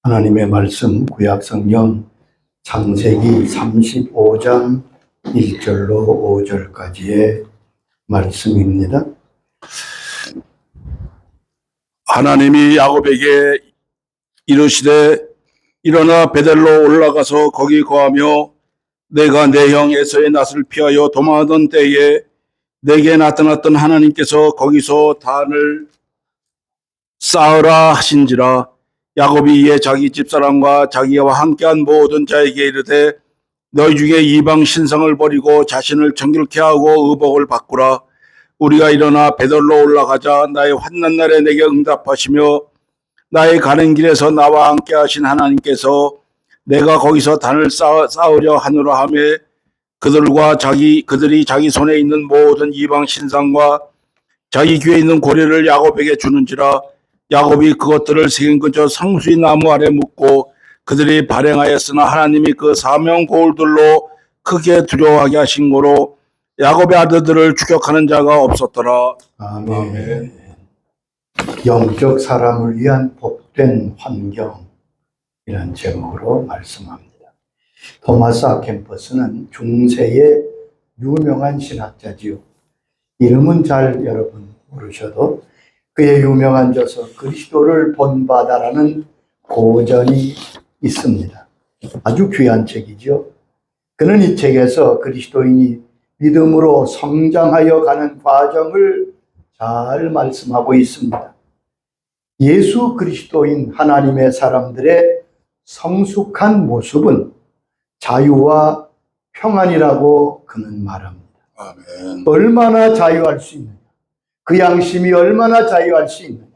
하나님의 말씀 구약성경 창세기 35장 1절로 5절까지의 말씀입니다. 하나님이 야곱에게 이르시되 일어나 베델로 올라가서 거기 거하며 내가 내 형 에서의 낯을 피하여 도망하던 때에 내게 나타났던 하나님께서 거기서 단을 쌓으라 하신지라. 야곱이 이에 자기 집사람과 자기와 함께한 모든 자에게 이르되 너희 중에 이방 신상을 버리고 자신을 정결케 하고 의복을 바꾸라. 우리가 일어나 베델로 올라가자. 나의 환난 날에 내게 응답하시며 나의 가는 길에서 나와 함께 하신 하나님께서 내가 거기서 단을 쌓으려 하노라 하며 그들이 자기 손에 있는 모든 이방 신상과 자기 귀에 있는 고리를 야곱에게 주는지라. 야곱이 그것들을 세겜 근처 상수리 나무 아래 묻고 그들이 발행하였으나 하나님이 그 사명 고울들로 크게 두려워하게 하신 거로 야곱의 아들들을 추격하는 자가 없었더라. 아멘. 영적 사람을 위한 복된 환경이라는 제목으로 말씀합니다. 토마스 아켄퍼스는 중세의 유명한 신학자지요. 이름은 잘 여러분 모르셔도 그의 유명한 저서 그리스도를 본바다라는 고전이 있습니다. 아주 귀한 책이죠. 그는 이 책에서 그리스도인이 믿음으로 성장하여 가는 과정을 잘 말씀하고 있습니다. 예수 그리스도인 하나님의 사람들의 성숙한 모습은 자유와 평안이라고 그는 말합니다. 아멘. 얼마나 자유할 수 있느냐, 그 양심이 얼마나 자유할 수 있느냐,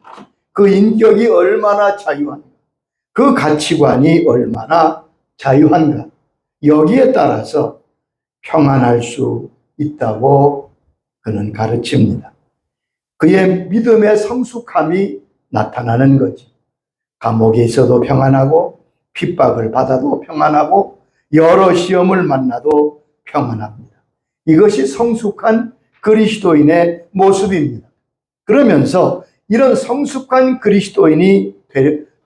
그 인격이 얼마나 자유한가, 그 가치관이 얼마나 자유한가, 여기에 따라서 평안할 수 있다고 그는 가르칩니다. 그의 믿음의 성숙함이 나타나는 거지. 감옥에 있어도 평안하고 핍박을 받아도 평안하고 여러 시험을 만나도 평안합니다. 이것이 성숙한 그리스도인의 모습입니다. 그러면서 이런 성숙한 그리스도인이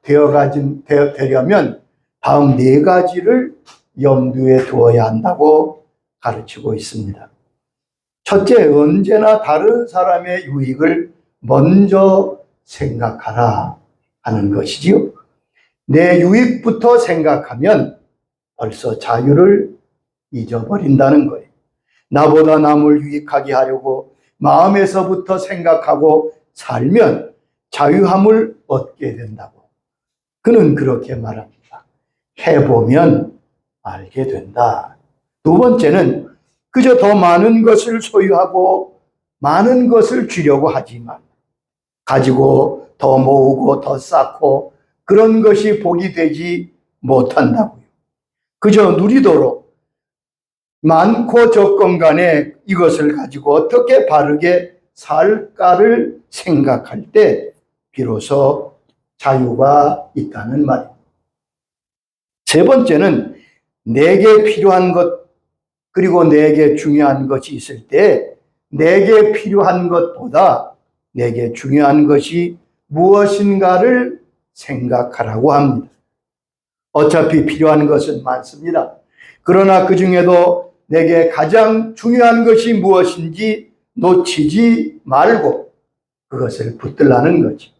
되려면 다음 네 가지를 염두에 두어야 한다고 가르치고 있습니다. 첫째, 언제나 다른 사람의 유익을 먼저 생각하라 하는 것이지요. 내 유익부터 생각하면 벌써 자유를 잊어버린다는 거예요. 나보다 남을 유익하게 하려고 마음에서부터 생각하고 살면 자유함을 얻게 된다고 그는 그렇게 말합니다. 해보면 알게 된다. 두 번째는 그저 더 많은 것을 소유하고 많은 것을 주려고 하지만 가지고 더 모으고 더 쌓고 그런 것이 복이 되지 못한다고요. 그저 누리도록 많고 적건 간에 이것을 가지고 어떻게 바르게 살까를 생각할 때 비로소 자유가 있다는 말입니다. 세 번째는 내게 필요한 것 그리고 내게 중요한 것이 있을 때 내게 필요한 것보다 내게 중요한 것이 무엇인가를 생각하라고 합니다. 어차피 필요한 것은 많습니다. 그러나 그 중에도 내게 가장 중요한 것이 무엇인지 놓치지 말고 그것을 붙들라는 거죠.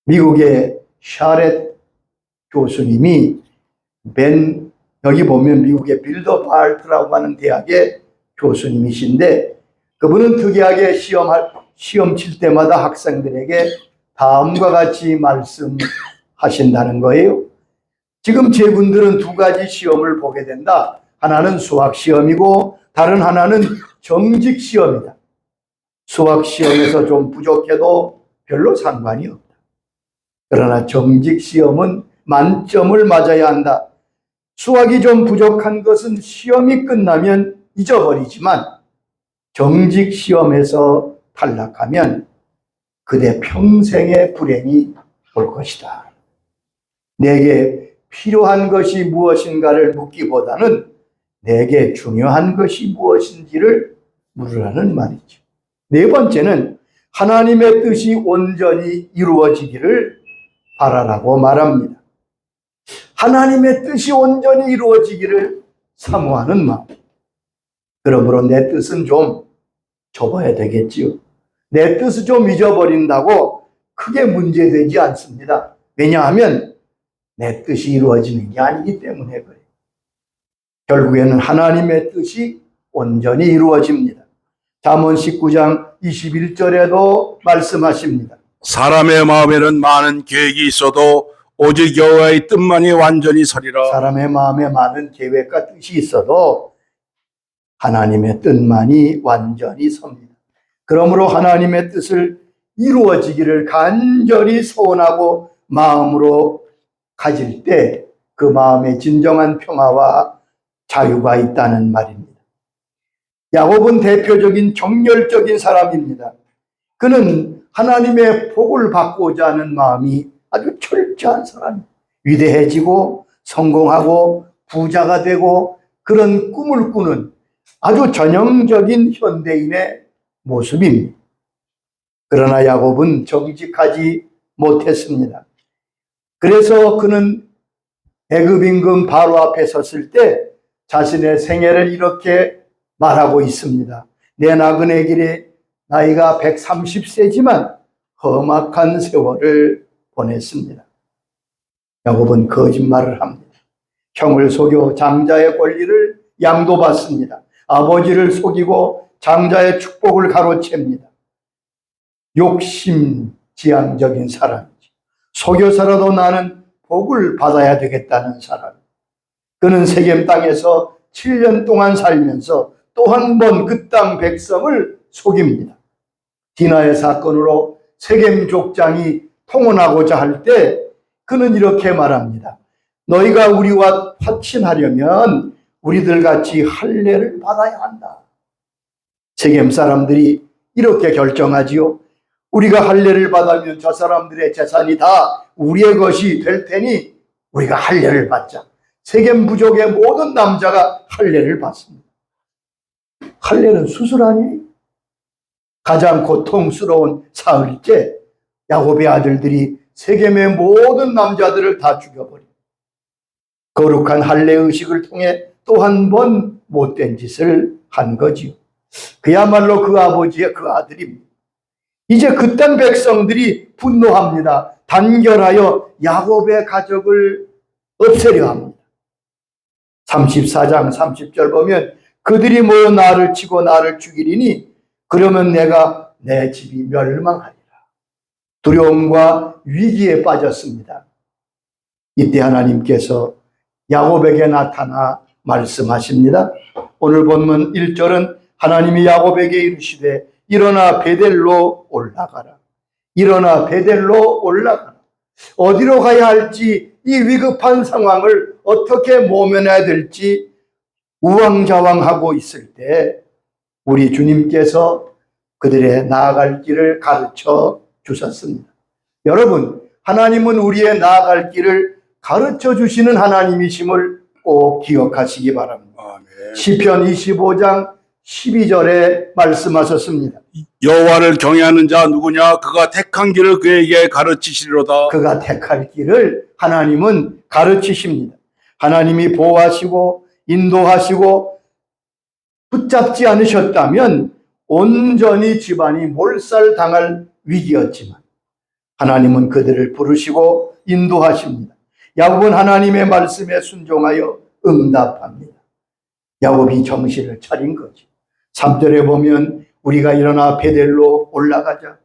미국의 샤렛 교수님이 여기 보면 미국의 빌더 바르트라고 하는 대학의 교수님이신데 그분은 특이하게 시험 칠 때마다 학생들에게 다음과 같이 말씀하신다는 거예요. 지금 제분들은 두 가지 시험을 보게 된다. 하나는 수학 시험이고 다른 하나는 정직 시험이다. 수학 시험에서 좀 부족해도 별로 상관이 없다. 그러나 정직 시험은 만점을 맞아야 한다. 수학이 좀 부족한 것은 시험이 끝나면 잊어버리지만 정직 시험에서 탈락하면 그대 평생의 불행이 올 것이다. 내게 필요한 것이 무엇인가를 묻기보다는 내게 중요한 것이 무엇인지를 물으라는 말이죠. 네 번째는 하나님의 뜻이 온전히 이루어지기를 바라라고 말합니다. 하나님의 뜻이 온전히 이루어지기를 사모하는 마음. 그러므로 내 뜻은 좀 접어야 되겠지요. 내 뜻을 좀 잊어버린다고 크게 문제되지 않습니다. 왜냐하면 내 뜻이 이루어지는 게 아니기 때문에 그래요. 결국에는 하나님의 뜻이 온전히 이루어집니다. 잠언 19장 21절에도 말씀하십니다. 사람의 마음에는 많은 계획이 있어도 오직 여호와의 뜻만이 완전히 서리라. 사람의 마음에 많은 계획과 뜻이 있어도 하나님의 뜻만이 완전히 섭니다. 그러므로 하나님의 뜻을 이루어지기를 간절히 소원하고 마음으로 가질 때 그 마음에 진정한 평화와 자유가 있다는 말입니다. 야곱은 대표적인 정열적인 사람입니다. 그는 하나님의 복을 받고자 하는 마음이 아주 철저한 사람입니다. 위대해지고 성공하고 부자가 되고 그런 꿈을 꾸는 아주 전형적인 현대인의 모습입니다. 그러나 야곱은 정직하지 못했습니다. 그래서 그는 애굽 임금 바로 앞에 섰을 때 자신의 생애를 이렇게 말하고 있습니다. 내 나그네 길에 나이가 130세지만 험악한 세월을 보냈습니다. 야곱은 거짓말을 합니다. 형을 속여 장자의 권리를 양도받습니다. 아버지를 속이고 장자의 축복을 가로챕니다. 욕심지향적인 사람이지. 속여서라도 나는 복을 받아야 되겠다는 사람. 그는 세겜 땅에서 7년 동안 살면서 또 한 번 그 땅 백성을 속입니다. 디나의 사건으로 세겜 족장이 통혼하고자 할 때 그는 이렇게 말합니다. 너희가 우리와 화친하려면 우리들 같이 할례를 받아야 한다. 세겜 사람들이 이렇게 결정하지요. 우리가 할례를 받으면 저 사람들의 재산이 다 우리의 것이 될 테니 우리가 할례를 받자. 세겜 부족의 모든 남자가 할례를 받습니다. 할례는 수술 아니에요? 가장 고통스러운 사흘째 야곱의 아들들이 세겜의 모든 남자들을 다 죽여버립니다. 거룩한 할례 의식을 통해 또 한 번 못된 짓을 한 거지요. 그야말로 그 아버지의 그 아들입니다. 이제 그 땅 백성들이 분노합니다. 단결하여 야곱의 가족을 없애려 합니다. 34장 30절 보면 그들이 모여 나를 치고 나를 죽이리니 그러면 내가 내 집이 멸망하리라. 두려움과 위기에 빠졌습니다. 이때 하나님께서 야곱에게 나타나 말씀하십니다. 오늘 본문 1절은 하나님이 야곱에게 이르시되 일어나 베델로 올라가라. 일어나 베델로 올라가라. 어디로 가야 할지 이 위급한 상황을 어떻게 모면해야 될지 우왕좌왕하고 있을 때 우리 주님께서 그들의 나아갈 길을 가르쳐 주셨습니다. 여러분, 하나님은 우리의 나아갈 길을 가르쳐 주시는 하나님이심을 꼭 기억하시기 바랍니다. 아멘. 시편 25장 12절에 말씀하셨습니다. 여호와를 경외하는 자 누구냐? 그가 택한 길을 그에게 가르치시리로다. 그가 택할 길을 하나님은 가르치십니다. 하나님이 보호하시고 인도하시고 붙잡지 않으셨다면 온전히 집안이 몰살당할 위기였지만 하나님은 그들을 부르시고 인도하십니다. 야곱은 하나님의 말씀에 순종하여 응답합니다. 야곱이 정신을 차린 거지. 3절에 보면 우리가 일어나 베델로 올라가자.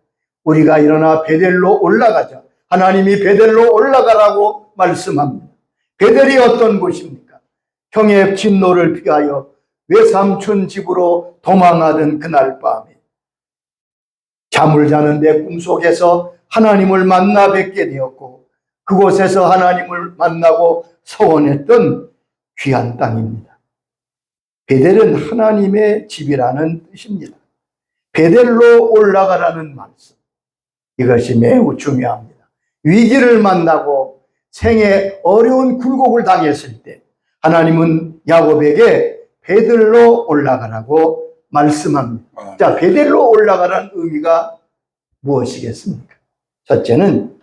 우리가 일어나 베델로 올라가자. 하나님이 베델로 올라가라고 말씀합니다. 베델이 어떤 곳입니까? 형의 진노를 피하여 외삼촌 집으로 도망하던 그날 밤에 잠을 자는데 꿈속에서 하나님을 만나 뵙게 되었고 그곳에서 하나님을 만나고 서원했던 귀한 땅입니다. 베델은 하나님의 집이라는 뜻입니다. 베델로 올라가라는 말씀. 이것이 매우 중요합니다. 위기를 만나고 생에 어려운 굴곡을 당했을 때 하나님은 야곱에게 베델로 올라가라고 말씀합니다. 자, 베델로 올라가라는 의미가 무엇이겠습니까? 첫째는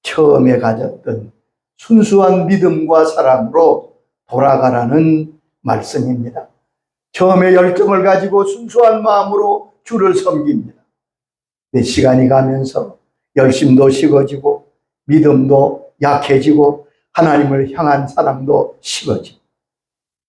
처음에 가졌던 순수한 믿음과 사랑으로 돌아가라는 말씀입니다. 처음에 열정을 가지고 순수한 마음으로 주를 섬깁니다. 내 시간이 가면서 열심도 식어지고 믿음도 약해지고 하나님을 향한 사랑도 식어지고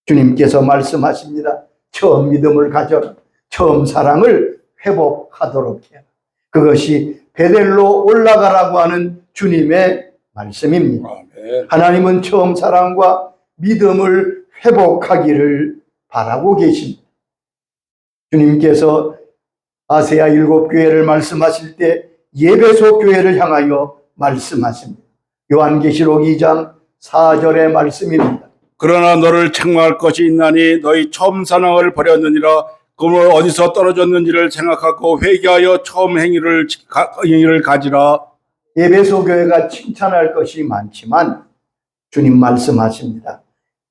주님께서 말씀하십니다. 처음 믿음을 가져라. 처음 사랑을 회복하도록 해라. 그것이 베델로 올라가라고 하는 주님의 말씀입니다. 아멘. 하나님은 처음 사랑과 믿음을 회복하기를 바라고 계십니다. 주님께서 아세아 7교회를 말씀하실 때 예배소 교회를 향하여 말씀하십니다. 요한계시록 2장 4절의 말씀입니다. 그러나 너를 책망할 것이 있나니 너희 처음 사랑을 버렸느니라. 그러므로 어디서 떨어졌는지를 생각하고 회개하여 처음 행위를 가지라. 예배소 교회가 칭찬할 것이 많지만 주님 말씀하십니다.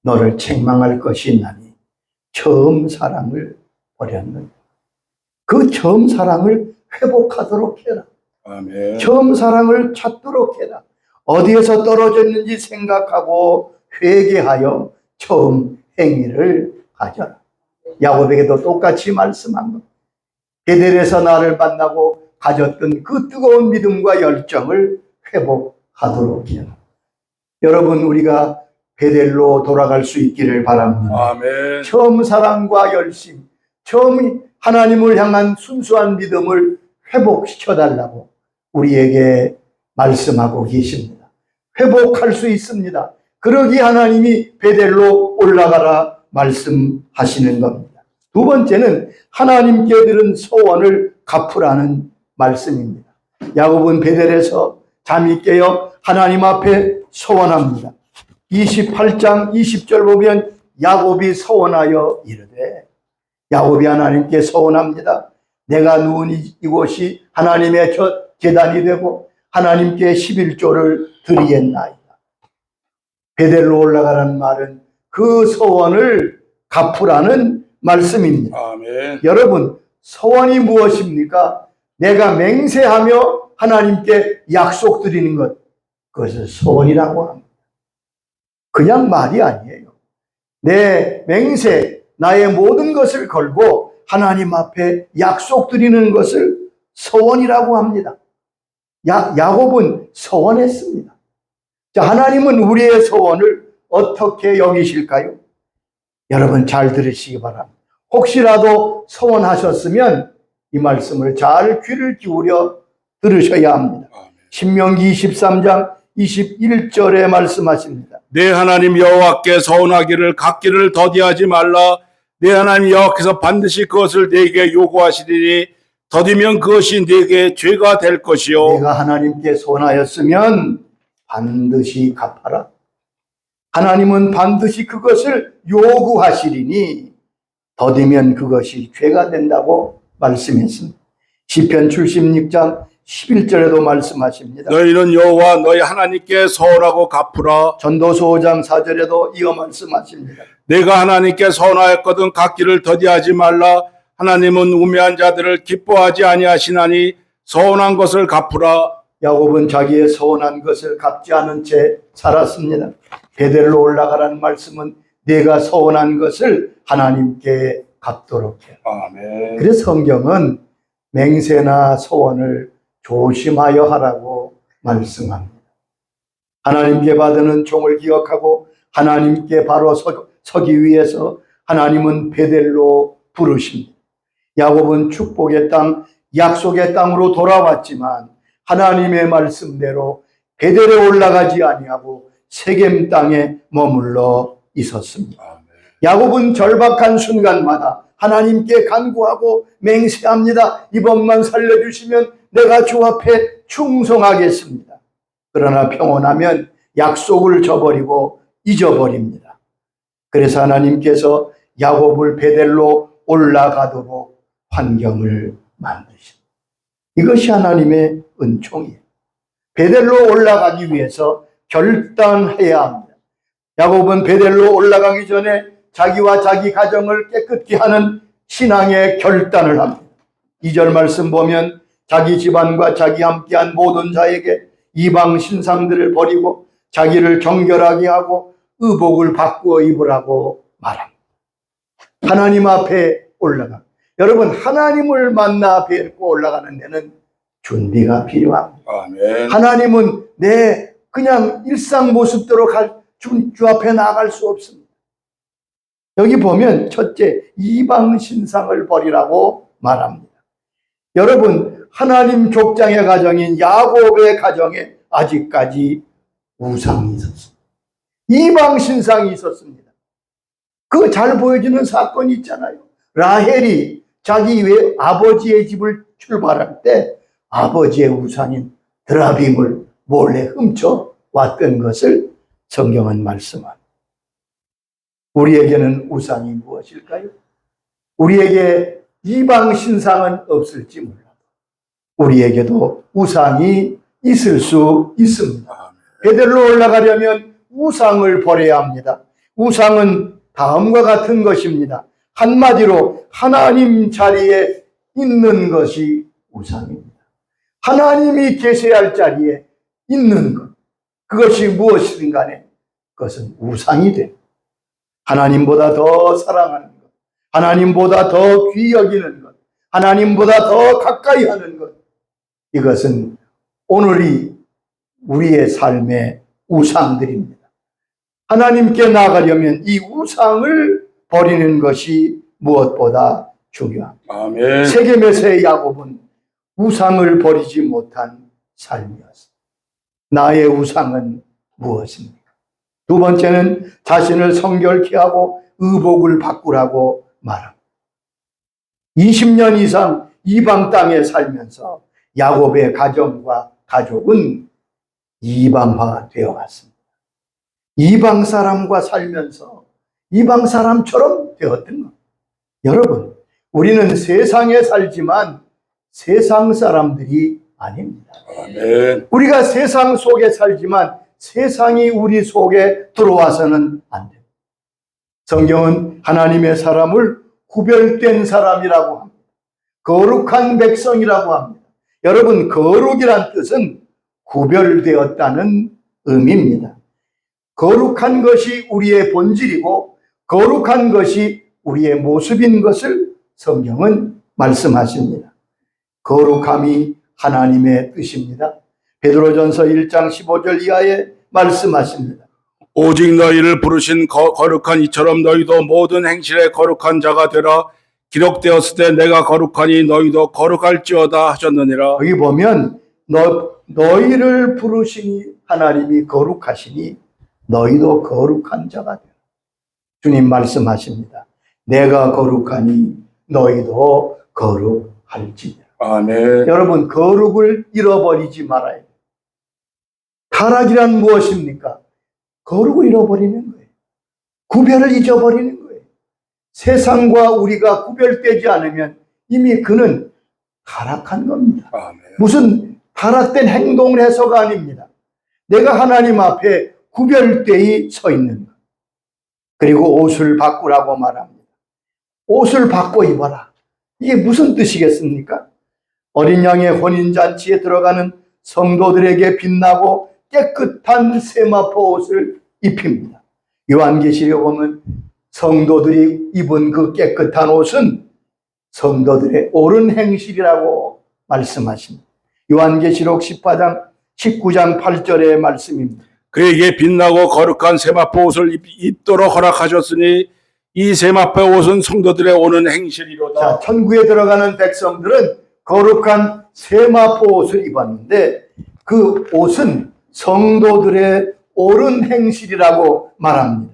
너를 책망할 것이 있나니 처음 사랑을 버렸느니라. 그 처음 사랑을 회복하도록 해라. 아멘. 처음 사랑을 찾도록 해라. 어디에서 떨어졌는지 생각하고 회개하여 처음 행위를 가져라. 야곱에게도 똑같이 말씀한 것. 베델에서 나를 만나고 가졌던 그 뜨거운 믿음과 열정을 회복하도록 해라. 여러분, 우리가 베델로 돌아갈 수 있기를 바랍니다. 아멘. 처음 사랑과 열심, 처음 하나님을 향한 순수한 믿음을 회복시켜달라고 우리에게 말씀하고 계십니다. 회복할 수 있습니다. 그러기 하나님이 베델로 올라가라 말씀하시는 겁니다. 두 번째는 하나님께 들은 소원을 갚으라는 말씀입니다. 야곱은 베델에서 잠이 깨어 하나님 앞에 소원합니다. 28장 20절 보면 야곱이 소원하여 이르되, 야곱이 하나님께 소원합니다. 내가 누운 이곳이 하나님의 첫 제단이 되고 하나님께 11조를 드리겠나이다. 베델로 올라가라는 말은 그 소원을 갚으라는 말씀입니다. 아멘. 여러분, 소원이 무엇입니까? 내가 맹세하며 하나님께 약속드리는 것, 그것을 소원이라고 합니다. 그냥 말이 아니에요. 내 맹세, 나의 모든 것을 걸고 하나님 앞에 약속드리는 것을 소원이라고 합니다. 야곱은 소원했습니다. 자, 하나님은 우리의 소원을 어떻게 여기실까요? 여러분 잘 들으시기 바랍니다. 혹시라도 소원하셨으면 이 말씀을 잘 귀를 기울여 들으셔야 합니다. 신명기 23장 21절에 말씀하십니다. 내 하나님 여호와께 서원하기를 갚기를 더디하지 말라. 내 하나님 여호와께서 반드시 그것을 네게 요구하시리니 더디면 그것이 네게 죄가 될 것이요. 내가 하나님께 소원하였으면 반드시 갚아라. 하나님은 반드시 그것을 요구하시리니 더디면 그것이 죄가 된다고 말씀했습니다. 시편 76장 11절에도 말씀하십니다. 너희는 여호와 너희 하나님께 서원하고 갚으라. 전도서 5장 4절에도 이어 말씀하십니다. 내가 하나님께 서원하였거든 갚기를 더디하지 말라. 하나님은 우매한 자들을 기뻐하지 아니하시나니 서원한 것을 갚으라. 야곱은 자기의 서원한 것을 갚지 않은 채 살았습니다. 베델로 올라가라는 말씀은 내가 서원한 것을 하나님께 갚도록 해요. 아멘. 그래서 성경은 맹세나 소원을 조심하여 하라고 말씀합니다. 하나님께 받는 종을 기억하고 하나님께 바로 서기 위해서 하나님은 베델로 부르십니다. 야곱은 축복의 땅, 약속의 땅으로 돌아왔지만 하나님의 말씀대로 베델에 올라가지 아니하고 세겜 땅에 머물러 있었습니다. 야곱은 절박한 순간마다 하나님께 간구하고 맹세합니다. 이번만 살려주시면 내가 주 앞에 충성하겠습니다. 그러나 평온하면 약속을 저버리고 잊어버립니다. 그래서 하나님께서 야곱을 베델로 올라가도록 환경을 만드십니다. 이것이 하나님의 은총이에요. 베델로 올라가기 위해서 결단해야 합니다. 야곱은 베델로 올라가기 전에 자기와 자기 가정을 깨끗게 하는 신앙의 결단을 합니다. 2절 말씀 보면 자기 집안과 자기 함께한 모든 자에게 이방 신상들을 버리고 자기를 정결하게 하고 의복을 바꾸어 입으라고 말합니다. 하나님 앞에 올라가. 여러분, 하나님을 만나 뵙고 올라가는 데는 준비가 필요합니다. 아멘. 하나님은 내 그냥 일상 모습대로 주 앞에 나아갈 수 없습니다. 여기 보면 첫째, 이방 신상을 버리라고 말합니다. 여러분, 하나님 족장의 가정인 야곱의 가정에 아직까지 우상이 있었습니다. 이방 신상이 있었습니다. 그 잘 보여주는 사건이 있잖아요. 라헬이 자기 아버지의 집을 출발할 때 아버지의 우상인 드라빔을 몰래 훔쳐 왔던 것을 성경은 말씀합니다. 우리에게는 우상이 무엇일까요? 우리에게 이방 신상은 없을지 몰라도 우리에게도 우상이 있을 수 있습니다. 베델로 올라가려면 우상을 버려야 합니다. 우상은 다음과 같은 것입니다. 한마디로 하나님 자리에 있는 것이 우상입니다. 하나님이 계셔야 할 자리에 있는 것, 그것이 무엇이든 간에 그것은 우상이 됩니다. 하나님보다 더 사랑하는 것, 하나님보다 더 귀히 여기는 것, 하나님보다 더 가까이 하는 것, 이것은 오늘이 우리의 삶의 우상들입니다. 하나님께 나아가려면 이 우상을 버리는 것이 무엇보다 중요합니다. 아멘. 세겜에서의 야곱은 우상을 버리지 못한 삶이었습니다. 나의 우상은 무엇입니까? 두 번째는 자신을 성결케 하고 의복을 바꾸라고 말합니다. 20년 이상 이방 땅에 살면서 야곱의 가정과 가족은 이방화가 되어갔습니다. 이방 사람과 살면서 이방 사람처럼 되었던 것. 여러분, 우리는 세상에 살지만 세상 사람들이 아닙니다. 아멘. 우리가 세상 속에 살지만 세상이 우리 속에 들어와서는 안 됩니다. 성경은 하나님의 사람을 구별된 사람이라고 합니다. 거룩한 백성이라고 합니다. 여러분, 거룩이란 뜻은 구별되었다는 의미입니다. 거룩한 것이 우리의 본질이고 거룩한 것이 우리의 모습인 것을 성경은 말씀하십니다. 거룩함이 하나님의 뜻입니다. 베드로전서 1장 15절 이하에 말씀하십니다. 오직 너희를 부르신 거룩한 이처럼 너희도 모든 행실에 거룩한 자가 되라. 기록되었을 때 내가 거룩하니 너희도 거룩할지어다 하셨느니라. 여기 보면 너희를 부르시니 하나님이 거룩하시니 너희도 거룩한 자가 되라. 주님 말씀하십니다. 내가 거룩하니 너희도 거룩할지니라. 아멘. 여러분, 거룩을 잃어버리지 말아야 돼요. 타락이란 무엇입니까? 거룩을 잃어버리는 거예요. 구별을 잊어버리는 거예요. 세상과 우리가 구별되지 않으면 이미 그는 타락한 겁니다. 아멘. 무슨 타락된 행동을 해서가 아닙니다. 내가 하나님 앞에 구별되이 서 있는 것. 그리고 옷을 바꾸라고 말합니다. 옷을 바꿔 입어라. 이게 무슨 뜻이겠습니까? 어린 양의 혼인잔치에 들어가는 성도들에게 빛나고 깨끗한 세마포 옷을 입힙니다. 요한계시록에 보면 성도들이 입은 그 깨끗한 옷은 성도들의 옳은 행실이라고 말씀하십니다. 요한계시록 19장 8절의 말씀입니다. 그에게 빛나고 거룩한 세마포 옷을 입도록 허락하셨으니 이 세마포 옷은 성도들의 오는 행실이로다. 자, 천국에 들어가는 백성들은 거룩한 세마포 옷을 입었는데 그 옷은 성도들의 옳은 행실이라고 말합니다.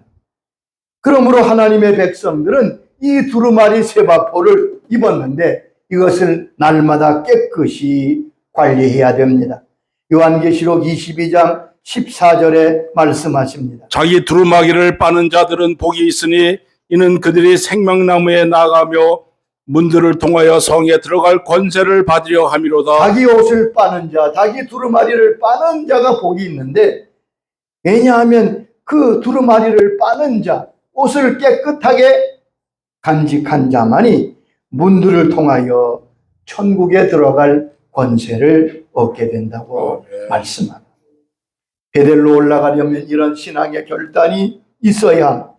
그러므로 하나님의 백성들은 이 두루마리 세마포를 입었는데 이것을 날마다 깨끗이 관리해야 됩니다. 요한계시록 22장 14절에 말씀하십니다. 자기 두루마기를 빠는 자들은 복이 있으니 이는 그들이 생명나무에 나가며 문들을 통하여 성에 들어갈 권세를 받으려 함이로다. 자기 옷을 빠는 자, 자기 두루마리를 빠는 자가 복이 있는데, 왜냐하면 그 두루마리를 빠는 자, 옷을 깨끗하게 간직한 자만이 문들을 통하여 천국에 들어갈 권세를 얻게 된다고 말씀합니다. 베델로 올라가려면 이런 신앙의 결단이 있어야 합니다.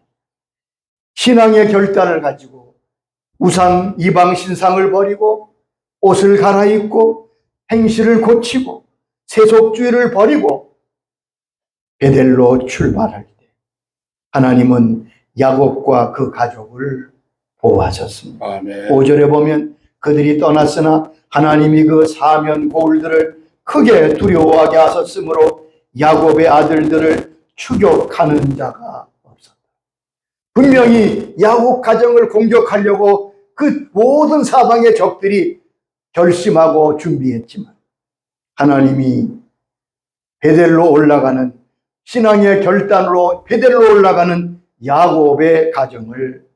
신앙의 결단을 가지고 우상 이방 신상을 버리고 옷을 갈아입고 행실을 고치고 세속주의를 버리고 베델로 출발할 때 하나님은 야곱과 그 가족을 보호하셨습니다. 아멘. 5절에 보면 그들이 떠났으나 하나님이 그 사면 고울들을 크게 두려워하게 하셨으므로 야곱의 아들들을 추격하는 자가 없었다. 분명히 야곱 가정을 공격하려고 그 모든 사방의 적들이 결심하고 준비했지만 하나님이 베델로 올라가는 신앙의 결단으로 베델로 올라가는 야곱의 가정을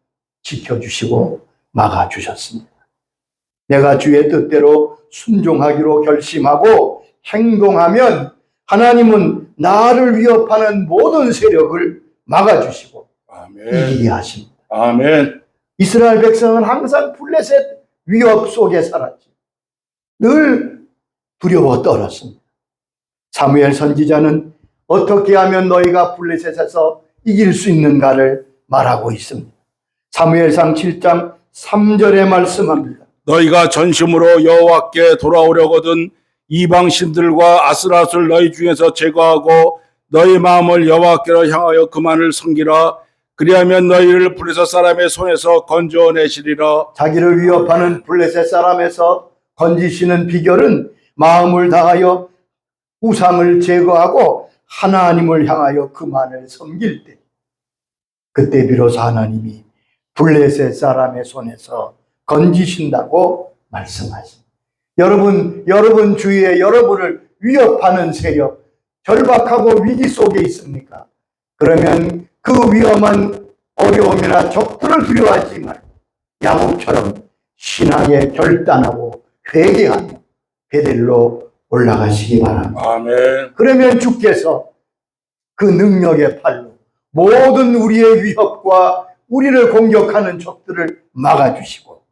지켜주시고 막아주셨습니다. 내가 주의 뜻대로 순종하기로 결심하고 행동하면 하나님은 나를 위협하는 모든 세력을 막아주시고 아멘. 이기게 하십니다. 아멘. 이스라엘 백성은 항상 블레셋 위협 속에 살았지. 늘 두려워 떨었습니다. 사무엘 선지자는 어떻게 하면 너희가 블레셋에서 이길 수 있는가를 말하고 있습니다. 사무엘상 7장 3절에 말씀합니다. 너희가 전심으로 여호와께 돌아오려거든 이방 신들과 아스라스를 너희 중에서 제거하고 너희 마음을 여호와께로 향하여 그만을 섬기라. 그리하면 너희를 블레셋 사람의 손에서 건져내시리라. 자기를 위협하는 블레셋 사람에서 건지시는 비결은 마음을 다하여 우상을 제거하고 하나님을 향하여 그만을 섬길 때, 그때 비로소 하나님이 블레셋 사람의 손에서 건지신다고 말씀하십니다. 여러분 주위에 여러분을 위협하는 세력, 절박하고 위기 속에 있습니까? 그러면 그 위험한 어려움이나 적들을 두려워하지 말고 야곱처럼 신앙에 결단하고 회개하며 베델로 올라가시기 바랍니다. 아멘. 그러면 주께서 그 능력의 팔로 모든 우리의 위협과 우리를 공격하는 적들을 막아주시고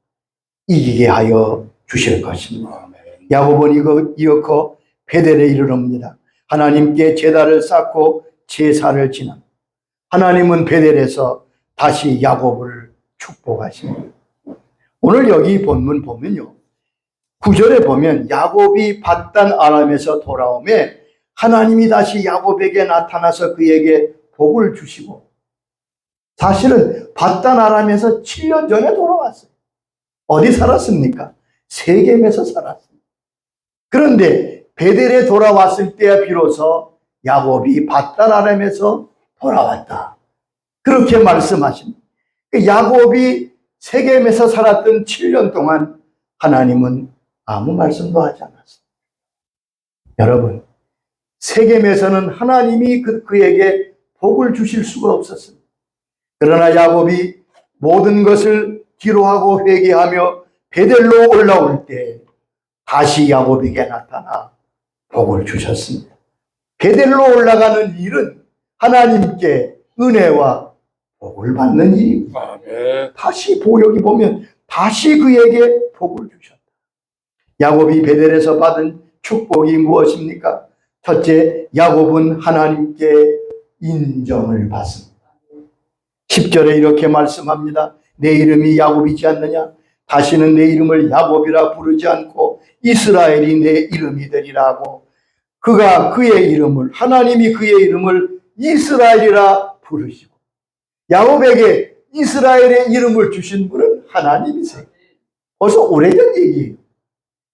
이기게 하여 주실 것입니다. 아멘. 야곱은 이어커 베델에 이르릅니다. 하나님께 제단을 쌓고 제사를 지납니다. 하나님은 베델에서 다시 야곱을 축복하십니다. 오늘 여기 본문 보면요, 9절에 보면 야곱이 밧단 아람에서 돌아오매 하나님이 다시 야곱에게 나타나서 그에게 복을 주시고, 사실은 밧단 아람에서 7년 전에 돌아왔어요. 어디 살았습니까? 세겜에서 살았습니다. 그런데 베델에 돌아왔을 때야 비로소 야곱이 밧단 아람에서 돌아왔다. 그렇게 말씀하십니다. 야곱이 세겜에서 살았던 7년 동안 하나님은 아무 말씀도 하지 않았습니다. 여러분, 세겜에서는 하나님이 그에게 복을 주실 수가 없었습니다. 그러나 야곱이 모든 것을 기로하고 회개하며 베델로 올라올 때 다시 야곱에게 나타나 복을 주셨습니다. 베델로 올라가는 일은 하나님께 은혜와 복을 받는 일입니다. 아멘. 다시 여기 보면 다시 그에게 복을 주셨다. 야곱이 베델에서 받은 축복이 무엇입니까? 첫째, 야곱은 하나님께 인정을 받습니다. 10절에 이렇게 말씀합니다. 내 이름이 야곱이지 않느냐? 다시는 내 이름을 야곱이라 부르지 않고 이스라엘이 내 이름이 되리라고. 그가 그의 이름을, 하나님이 그의 이름을 이스라엘이라 부르시고, 야곱에게 이스라엘의 이름을 주신 분은 하나님이세요. 벌써 오래전 얘기예요.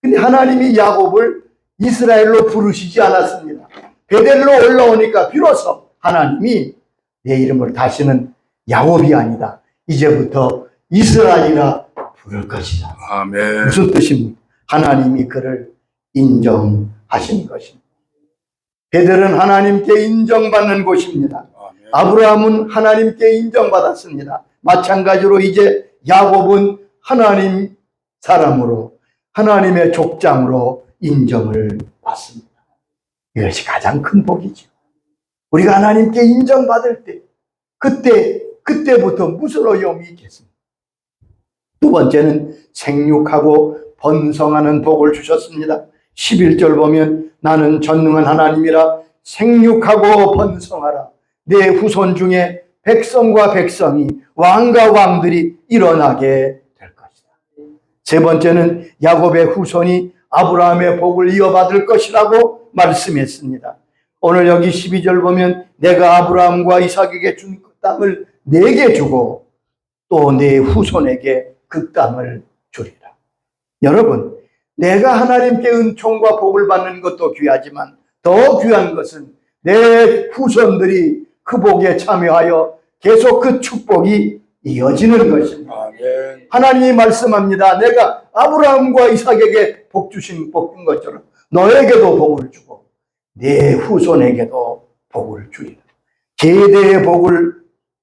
근데 하나님이 야곱을 이스라엘로 부르시지 않았습니다. 베델로 올라오니까 비로소 하나님이 내 이름을 다시는 야곱이 아니다, 이제부터 이스라엘이라 부를 것이다. 아멘. 무슨 뜻입니까? 하나님이 그를 인정하신 것입니다. 베델은 하나님께 인정받는 곳입니다. 아멘. 아브라함은 하나님께 인정받았습니다. 마찬가지로 이제 야곱은 하나님 사람으로, 하나님의 족장으로 인정을 받습니다. 이것이 가장 큰 복이죠. 우리가 하나님께 인정받을 때 그때부터 무슨 어려움이 있겠습니까? 두 번째는 생육하고 번성하는 복을 주셨습니다. 11절 보면 나는 전능한 하나님이라 생육하고 번성하라. 내 후손 중에 백성과 백성이 왕과 왕들이 일어나게 될 것이다. 세 번째는 야곱의 후손이 아브라함의 복을 이어받을 것이라고 말씀했습니다. 오늘 여기 12절 보면 내가 아브라함과 이삭에게 준 그 땅을 내게 주고 또 내 후손에게 그 땅을 주리라. 여러분, 내가 하나님께 은총과 복을 받는 것도 귀하지만 더 귀한 것은 내 후손들이 그 복에 참여하여 계속 그 축복이 이어지는 것입니다. 아멘. 하나님이 말씀합니다. 내가 아브라함과 이삭에게 복 주신 것처럼 너에게도 복을 주고 내 후손에게도 복을 주리라. 계대의 복을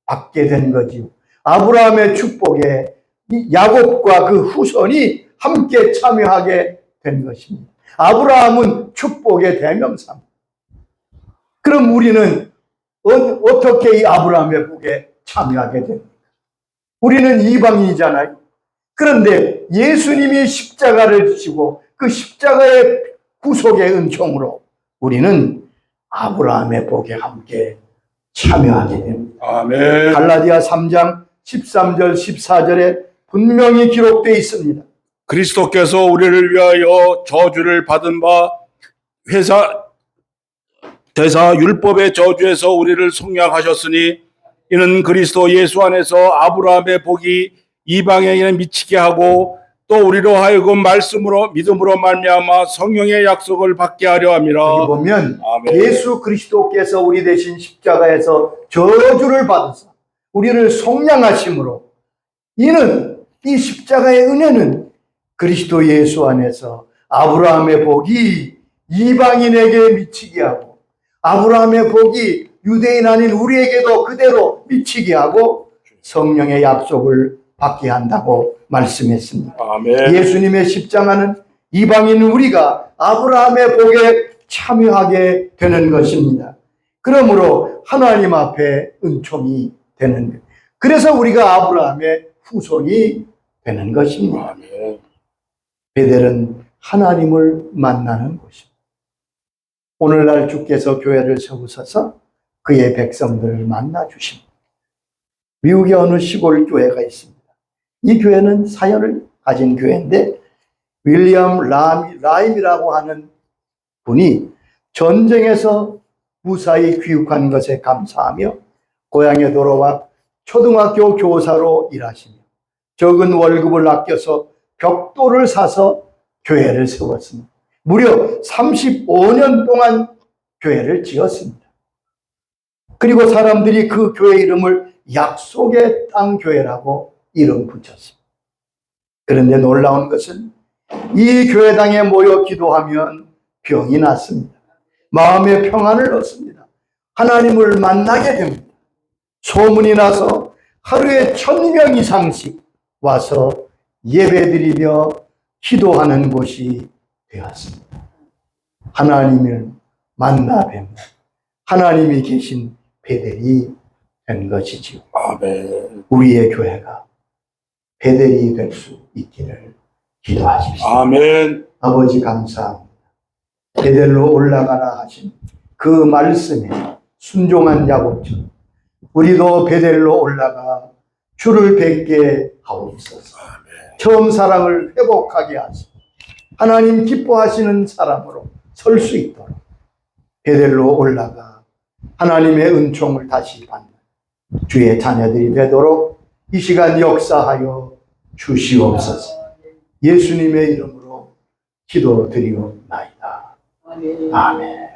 받게 된 거지요. 아브라함의 축복에 야곱과 그 후손이 함께 참여하게 된 것입니다. 아브라함은 축복의 대명사입니다. 그럼 우리는 어떻게 이 아브라함의 복에 참여하게 됩니까? 우리는 이방인이잖아요. 그런데 예수님이 십자가를 지고 그 십자가의 구속의 은총으로 우리는 아브라함의 복에 함께 참여하게 됩니다. 아멘. 갈라디아 3장 13절 14절에 분명히 기록되어 있습니다. 그리스도께서 우리를 위하여 저주를 받은 바 대사 율법의 저주에서 우리를 속량하셨으니 이는 그리스도 예수 안에서 아브라함의 복이 이방인에게 미치게 하고 또 우리로 하여금 말씀으로 믿음으로 말미암아 성령의 약속을 받게 하려 함이라. 여기 보면 아멘. 예수 그리스도께서 우리 대신 십자가에서 저주를 받으사 우리를 속량하심으로 이는 이 십자가의 은혜는 그리스도 예수 안에서 아브라함의 복이 이방인에게 미치게 하고 아브라함의 복이 유대인 아닌 우리에게도 그대로 미치게 하고 성령의 약속을 받게 한다고 말씀했습니다. 아멘. 예수님의 십자가는 이방인 우리가 아브라함의 복에 참여하게 되는 것입니다. 그러므로 하나님 앞에 은총이 되는 것. 그래서 우리가 아브라함의 후손이 되는 것입니다. 아멘. 베델은 하나님을 만나는 곳입니다. 오늘날 주께서 교회를 세우셔서 그의 백성들을 만나 주십니다. 미국의 어느 시골 교회가 있습니다. 이 교회는 사연을 가진 교회인데 윌리엄 라임이라고 하는 분이 전쟁에서 무사히 귀국한 것에 감사하며 고향에 돌아와 초등학교 교사로 일하시며 적은 월급을 아껴서 벽돌을 사서 교회를 세웠습니다. 무려 35년 동안 교회를 지었습니다. 그리고 사람들이 그 교회 이름을 약속의 땅 교회라고 이름 붙였습니다. 그런데 놀라운 것은 이 교회당에 모여 기도하면 병이 났습니다. 마음의 평안을 얻습니다. 하나님을 만나게 됩니다. 소문이 나서 하루에 1000명 이상씩 와서 예배드리며 기도하는 곳이 되었습니다. 하나님을 만나 뵙는 하나님이 계신 베델이 된 것이지요. 아멘. 우리의 교회가 베델이 될 수 있기를 기도하십시오. 아멘. 아버지 감사합니다. 베델로 올라가라 하신 그 말씀에 순종한 야곱처럼 우리도 베델로 올라가 주를 뵙게 하옵소서. 처음 사랑을 회복하게 하시고 하나님 기뻐하시는 사람으로 설 수 있도록 베델로 올라가 하나님의 은총을 다시 받는 주의 자녀들이 되도록 이 시간 역사하여 주시옵소서. 예수님의 이름으로 기도드리옵나이다. 아멘.